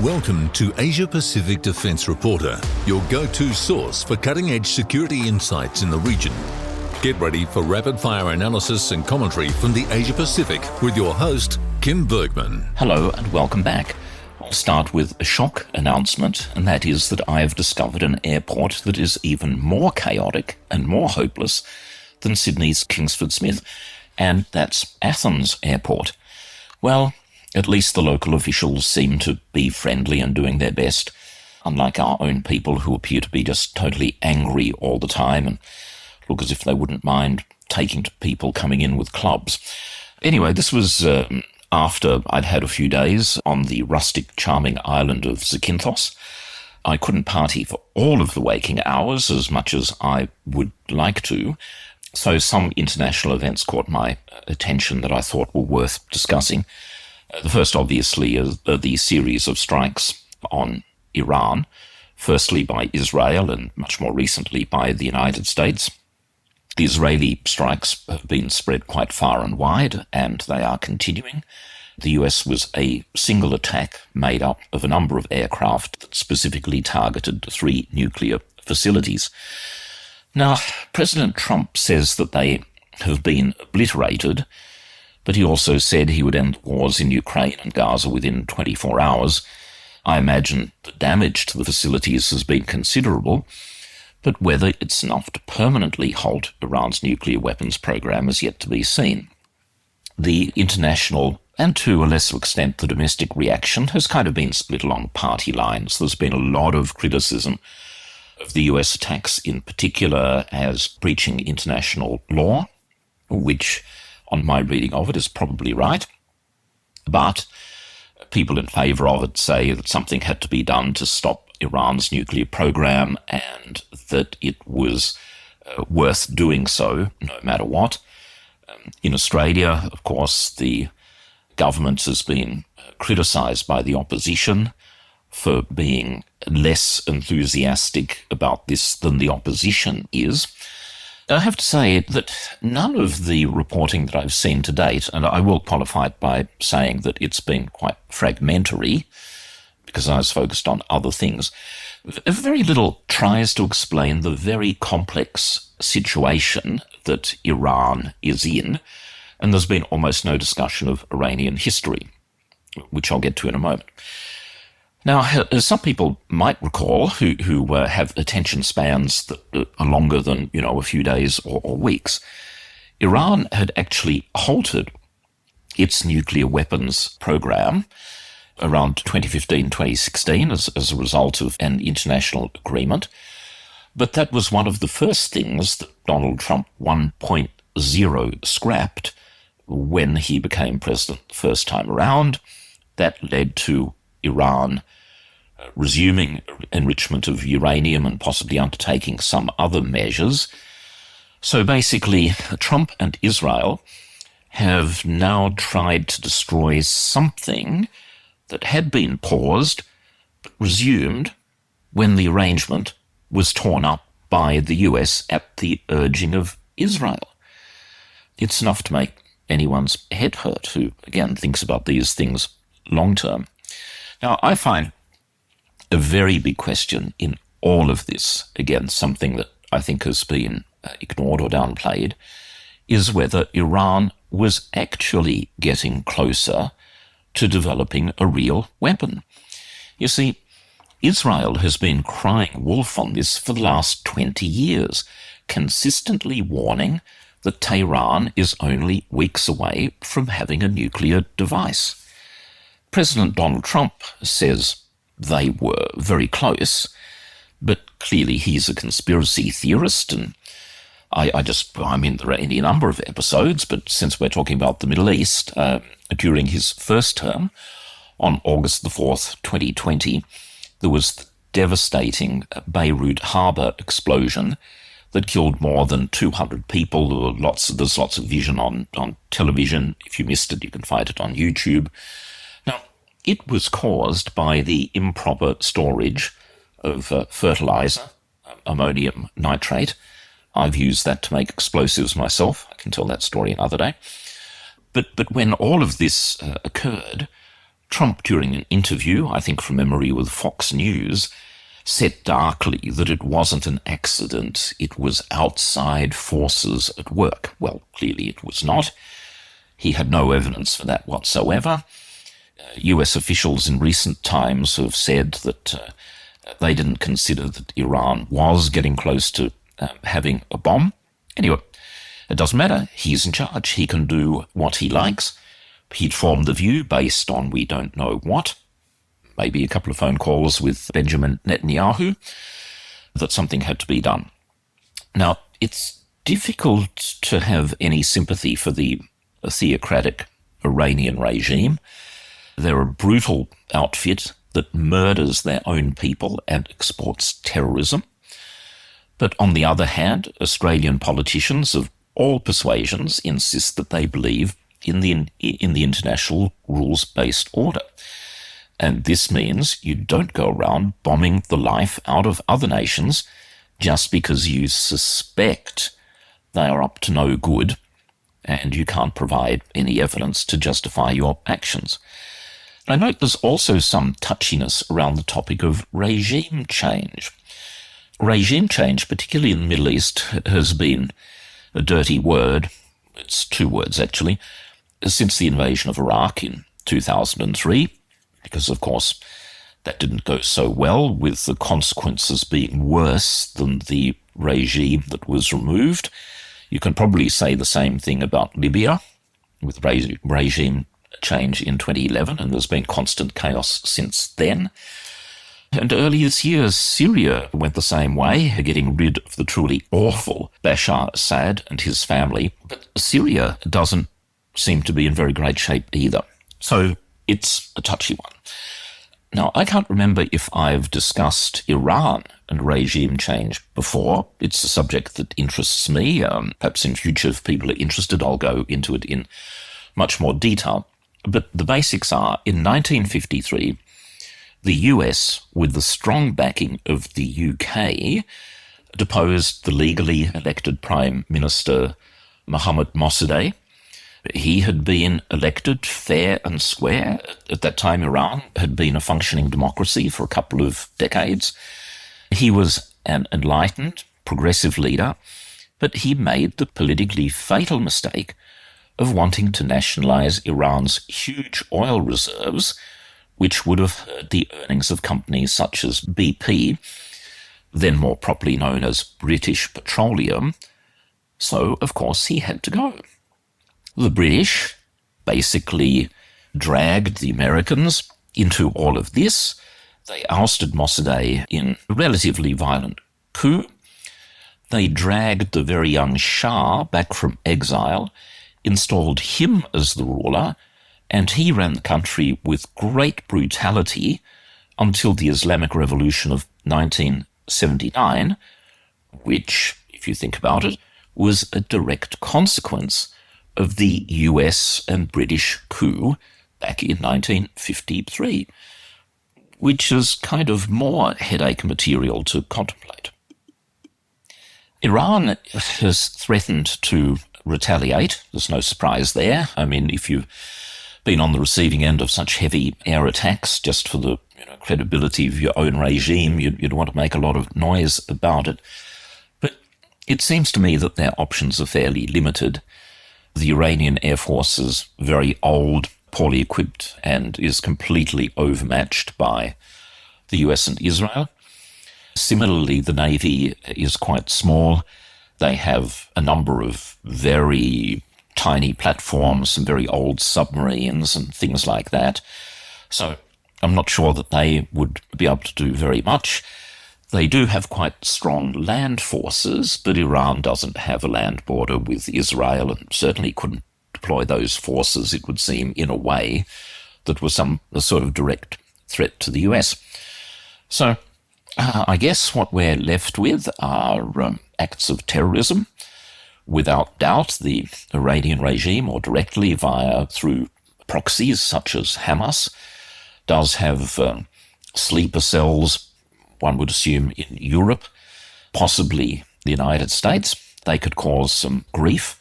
Welcome to Asia Pacific Defence Reporter, your go-to source for cutting-edge security insights in the region. Get ready for rapid-fire analysis and commentary from the Asia Pacific with your host, Kim Bergman. Hello and welcome back. I'll start with a shock announcement, and that is that I have discovered an airport that is even more chaotic and more hopeless than Sydney's Kingsford Smith, and that's Athens Airport. Well, at least the local officials seem to be friendly and doing their best, unlike our own people who appear to be just totally angry all the time and look as if they wouldn't mind taking to people coming in with clubs. Anyway, this was after I'd had a few days on the rustic, charming island of Zakynthos. I couldn't party for all of the waking hours as much as I would like to, so some international events caught my attention that I thought were worth discussing. The first, obviously, is the series of strikes on Iran, firstly by Israel and much more recently by the United States. The Israeli strikes have been spread quite far and wide, and they are continuing. The US was a single attack made up of a number of aircraft that specifically targeted 3 nuclear facilities. Now, President Trump says that they have been obliterated, but he also said he would end wars in Ukraine and Gaza within 24 hours. I imagine the damage to the facilities has been considerable, but whether it's enough to permanently halt Iran's nuclear weapons program is yet to be seen. The international, and to a lesser extent the domestic reaction, has kind of been split along party lines. There's been a lot of criticism of the US attacks in particular as breaching international law, which on my reading of it is probably right, but people in favour of it say that something had to be done to stop Iran's nuclear program and that it was worth doing so no matter what. In Australia, of course, the government has been criticised by the opposition for being less enthusiastic about this than the opposition is. I have to say that none of the reporting that I've seen to date, and I will qualify it by saying that it's been quite fragmentary, because I was focused on other things, very little tries to explain the very complex situation that Iran is in, and there's been almost no discussion of Iranian history, which I'll get to in a moment. Now, as some people might recall who have attention spans that are longer than, a few days or weeks, Iran had actually halted its nuclear weapons program around 2015-2016 as a result of an international agreement. But that was one of the first things that Donald Trump 1.0 scrapped when he became president the first time around. That led to Iran resuming enrichment of uranium and possibly undertaking some other measures. So basically, Trump and Israel have now tried to destroy something that had been paused but resumed when the arrangement was torn up by the US at the urging of Israel. It's enough to make anyone's head hurt who, again, thinks about these things long term. Now, I find a very big question in all of this, again, something that I think has been ignored or downplayed, is whether Iran was actually getting closer to developing a real weapon. You see, Israel has been crying wolf on this for the last 20 years, consistently warning that Tehran is only weeks away from having a nuclear device. President Donald Trump says they were very close, but clearly he's a conspiracy theorist, and I mean, there are any number of episodes, but since we're talking about the Middle East, during his first term, on August the 4th, 2020, there was the devastating Beirut harbour explosion that killed more than 200 people. There's lots of vision on television. If you missed it, you can find it on YouTube. Now, it was caused by the improper storage of fertilizer, ammonium nitrate. I've used that to make explosives myself. I can tell that story another day. But when all of this occurred, Trump, during an interview, I think from memory with Fox News, said darkly that it wasn't an accident, it was outside forces at work. Well, clearly it was not. He had no evidence for that whatsoever. US officials in recent times have said that they didn't consider that Iran was getting close to having a bomb. Anyway, it doesn't matter. He's in charge. He can do what he likes. He'd formed the view based on we don't know what, maybe a couple of phone calls with Benjamin Netanyahu, that something had to be done. Now, it's difficult to have any sympathy for the theocratic Iranian regime. They're a brutal outfit that murders their own people and exports terrorism. But on the other hand, Australian politicians of all persuasions insist that they believe in the international rules-based order. And this means you don't go around bombing the life out of other nations just because you suspect they are up to no good and you can't provide any evidence to justify your actions. I note there's also some touchiness around the topic of regime change. Regime change, particularly in the Middle East, has been a dirty word. It's two words, actually, since the invasion of Iraq in 2003, because, of course, that didn't go so well, with the consequences being worse than the regime that was removed. You can probably say the same thing about Libya, with regime change in 2011, and there's been constant chaos since then. And early this year, Syria went the same way, getting rid of the truly awful Bashar Assad and his family. But Syria doesn't seem to be in very great shape either. So it's a touchy one. Now, I can't remember if I've discussed Iran and regime change before. It's a subject that interests me. Perhaps in future, if people are interested, I'll go into it in much more detail. But the basics are, in 1953, the US, with the strong backing of the UK, deposed the legally elected Prime Minister Mohammad Mossadegh. He had been elected fair and square. At that time, Iran had been a functioning democracy for a couple of decades. He was an enlightened, progressive leader, but he made the politically fatal mistake of wanting to nationalize Iran's huge oil reserves, which would have hurt the earnings of companies such as BP, then more properly known as British Petroleum. So, of course, he had to go. The British basically dragged the Americans into all of this. They ousted Mossadegh in a relatively violent coup. They dragged the very young Shah back from exile, installed him as the ruler, and he ran the country with great brutality until the Islamic Revolution of 1979, which, if you think about it, was a direct consequence of the US and British coup back in 1953, which is kind of more headache material to contemplate. Iran has threatened to retaliate. There's no surprise there. I mean, if you've been on the receiving end of such heavy air attacks just for the credibility of your own regime, you'd want to make a lot of noise about it. But it seems to me that their options are fairly limited. The Iranian Air Force is very old, poorly equipped, and is completely overmatched by the US and Israel. Similarly, the Navy is quite small. They have a number of very tiny platforms, some very old submarines and things like that. So I'm not sure that they would be able to do very much. They do have quite strong land forces, but Iran doesn't have a land border with Israel and certainly couldn't deploy those forces, it would seem, in a way that was a sort of direct threat to the US. So I guess what we're left with are acts of terrorism. Without doubt, the Iranian regime, or directly through proxies such as Hamas, does have sleeper cells, one would assume, in Europe, possibly the United States. They could cause some grief.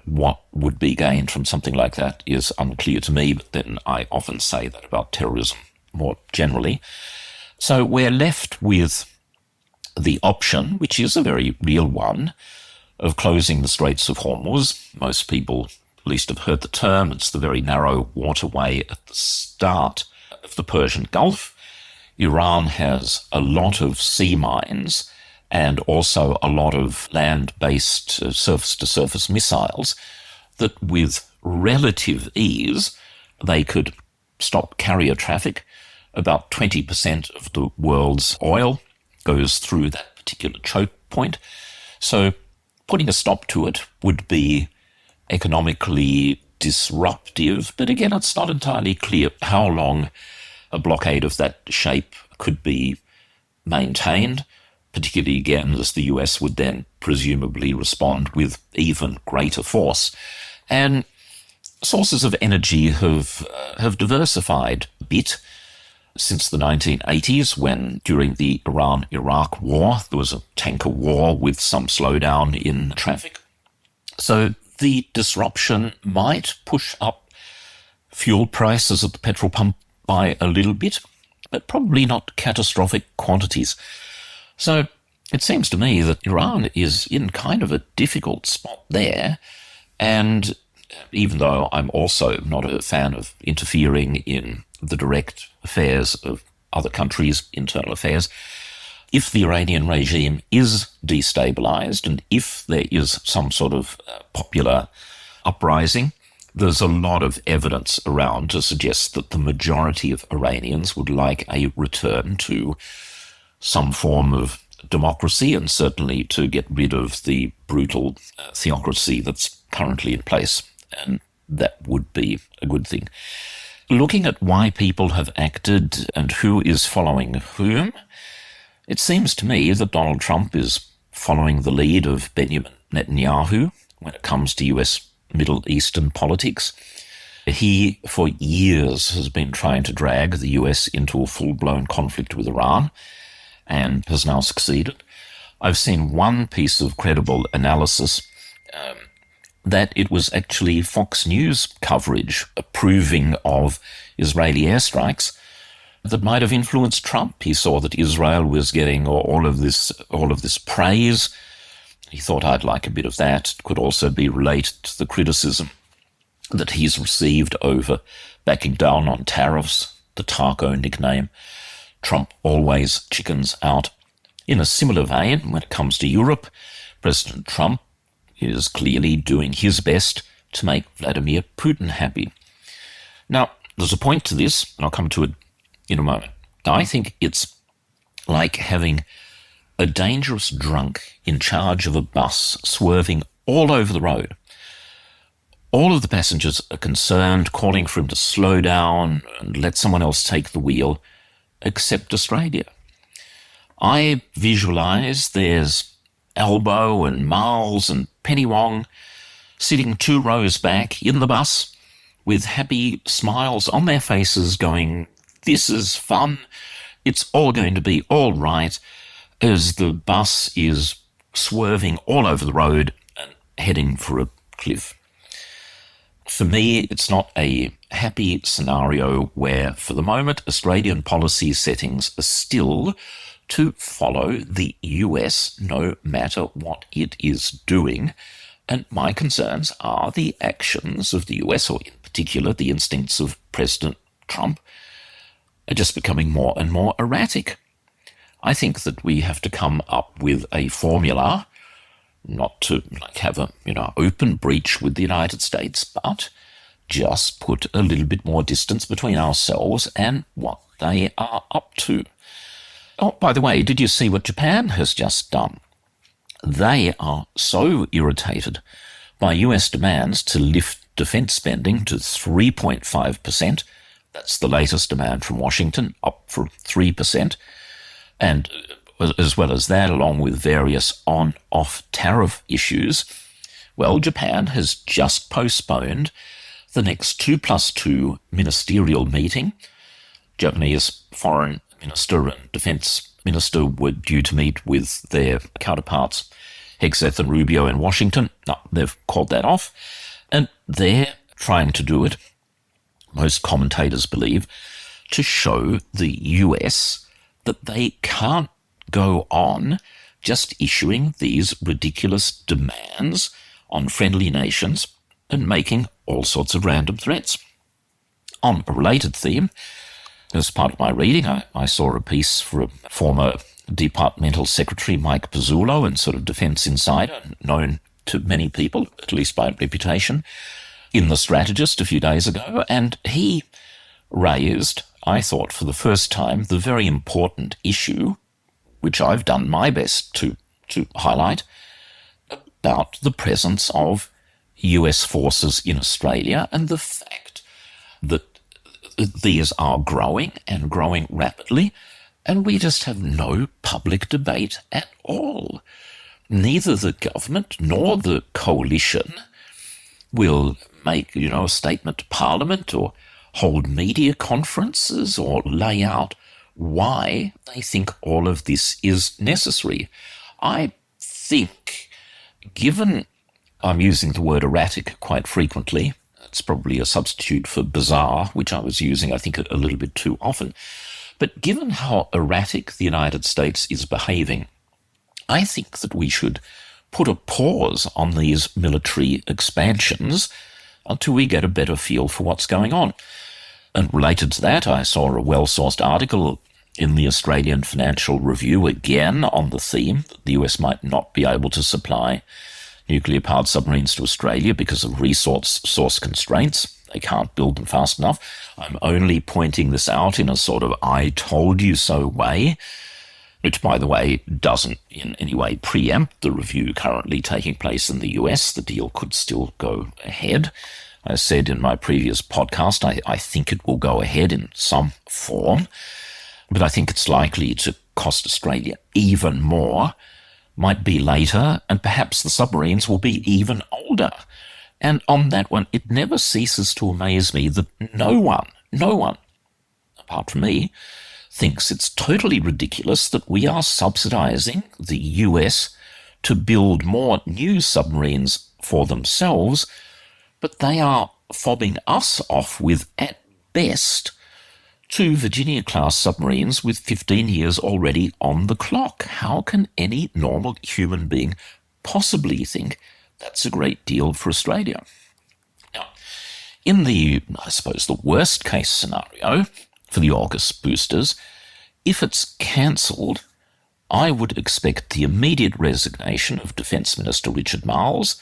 What would be gained from something like that is unclear to me, but then I often say that about terrorism more generally. So we're left with the option, which is a very real one, of closing the Straits of Hormuz. Most people at least have heard the term. It's the very narrow waterway at the start of the Persian Gulf. Iran has a lot of sea mines and also a lot of land-based surface-to-surface missiles that with relative ease they could stop carrier traffic. About 20% of the world's oil goes through that particular choke point. So putting a stop to it would be economically disruptive, but again, it's not entirely clear how long a blockade of that shape could be maintained, particularly again as the US would then presumably respond with even greater force. And sources of energy have diversified a bit since the 1980s, when during the Iran-Iraq war there was a tanker war with some slowdown in traffic. So the disruption might push up fuel prices at the petrol pump by a little bit, but probably not catastrophic quantities. So it seems to me that Iran is in kind of a difficult spot there, and even though I'm also not a fan of interfering in the direct affairs of other countries' internal affairs, if the Iranian regime is destabilized and if there is some sort of popular uprising, there's a lot of evidence around to suggest that the majority of Iranians would like a return to some form of democracy and certainly to get rid of the brutal theocracy that's currently in place. And that would be a good thing. Looking at why people have acted and who is following whom, it seems to me that Donald Trump is following the lead of Benjamin Netanyahu when it comes to US Middle Eastern politics. He, for years, has been trying to drag the US into a full-blown conflict with Iran and has now succeeded. I've seen one piece of credible analysis that it was actually Fox News coverage approving of Israeli airstrikes that might have influenced Trump. He saw that Israel was getting all of this praise. He thought, I'd like a bit of that. It could also be related to the criticism that he's received over backing down on tariffs, the taco nickname. Trump always chickens out. In a similar vein, when it comes to Europe, President Trump is clearly doing his best to make Vladimir Putin happy. Now, there's a point to this, and I'll come to it in a moment. I think it's like having a dangerous drunk in charge of a bus swerving all over the road. All of the passengers are concerned, calling for him to slow down and let someone else take the wheel, except Australia. I visualize there's Albo and Miles and Penny Wong sitting 2 rows back in the bus with happy smiles on their faces going, this is fun, it's all going to be all right, as the bus is swerving all over the road and heading for a cliff. For me, it's not a happy scenario where, for the moment, Australian policy settings are still to follow the US no matter what it is doing. And my concerns are the actions of the US, or in particular the instincts of President Trump, are just becoming more and more erratic. I think that we have to come up with a formula, not to have a open breach with the United States, but just put a little bit more distance between ourselves and what they are up to. Oh, by the way, did you see what Japan has just done? They are so irritated by US demands to lift defense spending to 3.5%. That's the latest demand from Washington, up from 3%. And as well as that, along with various on-off tariff issues, well, Japan has just postponed the next 2+2 ministerial meeting. Japanese Foreign Minister and Defense Minister were due to meet with their counterparts Hegseth and Rubio in Washington. No, they've called that off. And they're trying to do it, most commentators believe, to show the US that they can't go on just issuing these ridiculous demands on friendly nations and making all sorts of random threats. On a related theme, as part of my reading, I saw a piece from former Departmental Secretary Mike Pizzullo in sort of Defence Insider, known to many people, at least by reputation, in The Strategist a few days ago, and he raised, I thought for the first time, the very important issue, which I've done my best to highlight, about the presence of US forces in Australia and the fact that these are growing and growing rapidly, and we just have no public debate at all. Neither the government nor the coalition will make, a statement to Parliament or hold media conferences or lay out why they think all of this is necessary. I think, given I'm using the word erratic quite frequently, it's probably a substitute for bizarre, which I was using, I think, a little bit too often. But given how erratic the United States is behaving, I think that we should put a pause on these military expansions until we get a better feel for what's going on. And related to that, I saw a well-sourced article in the Australian Financial Review again on the theme that the US might not be able to supply nuclear-powered submarines to Australia because of resource constraints. They can't build them fast enough. I'm only pointing this out in a sort of I told you so way, which, by the way, doesn't in any way preempt the review currently taking place in the US. The deal could still go ahead. I said in my previous podcast, I think it will go ahead in some form, but I think it's likely to cost Australia even more, might be later, and perhaps the submarines will be even older. And on that one, it never ceases to amaze me that no one, apart from me, thinks it's totally ridiculous that we are subsidizing the US to build more new submarines for themselves, but they are fobbing us off with, at best, 2 Virginia-class submarines with 15 years already on the clock. How can any normal human being possibly think that's a great deal for Australia? Now, in the, I suppose, the worst-case scenario for the AUKUS boosters, if it's cancelled, I would expect the immediate resignation of Defence Minister Richard Marles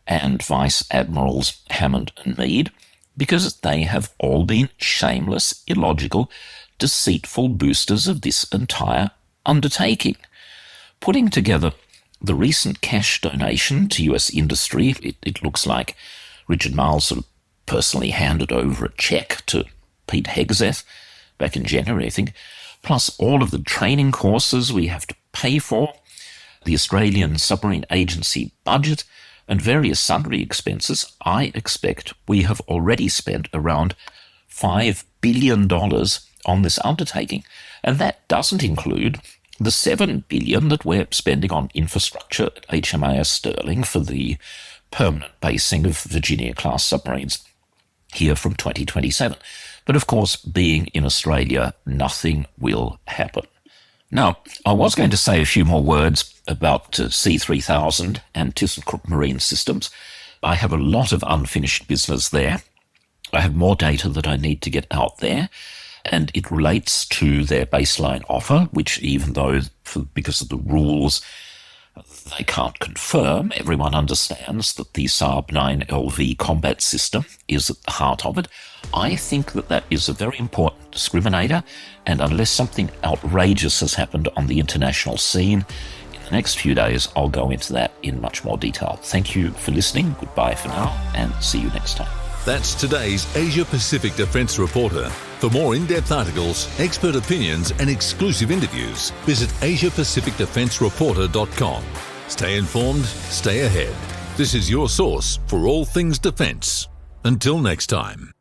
and Vice Admirals Hammond and Mead, because they have all been shameless, illogical, deceitful boosters of this entire undertaking. Putting together the recent cash donation to US industry, it looks like Richard Marles sort of personally handed over a cheque to Pete Hegseth back in January, I think, plus all of the training courses we have to pay for, the Australian Submarine Agency budget, and various sundry expenses. I expect we have already spent around $5 billion on this undertaking. And that doesn't include the $7 billion that we're spending on infrastructure at HMAS Stirling for the permanent basing of Virginia-class submarines here from 2027. But of course, being in Australia, nothing will happen. Now, I was going to say a few more words about C3000 and ThyssenKrupp Marine Systems. I have a lot of unfinished business there. I have more data that I need to get out there, and it relates to their baseline offer, which even though, because of the rules, they can't confirm, everyone understands that the Saab 9LV combat system is at the heart of it. I think that that is a very important discriminator, and unless something outrageous has happened on the international scene, in the next few days I'll go into that in much more detail. Thank you for listening, goodbye for now, and see you next time. That's today's Asia Pacific Defence Reporter. For more in-depth articles, expert opinions and exclusive interviews, visit AsiaPacificDefenceReporter.com. Stay informed, stay ahead. This is your source for all things defence. Until next time.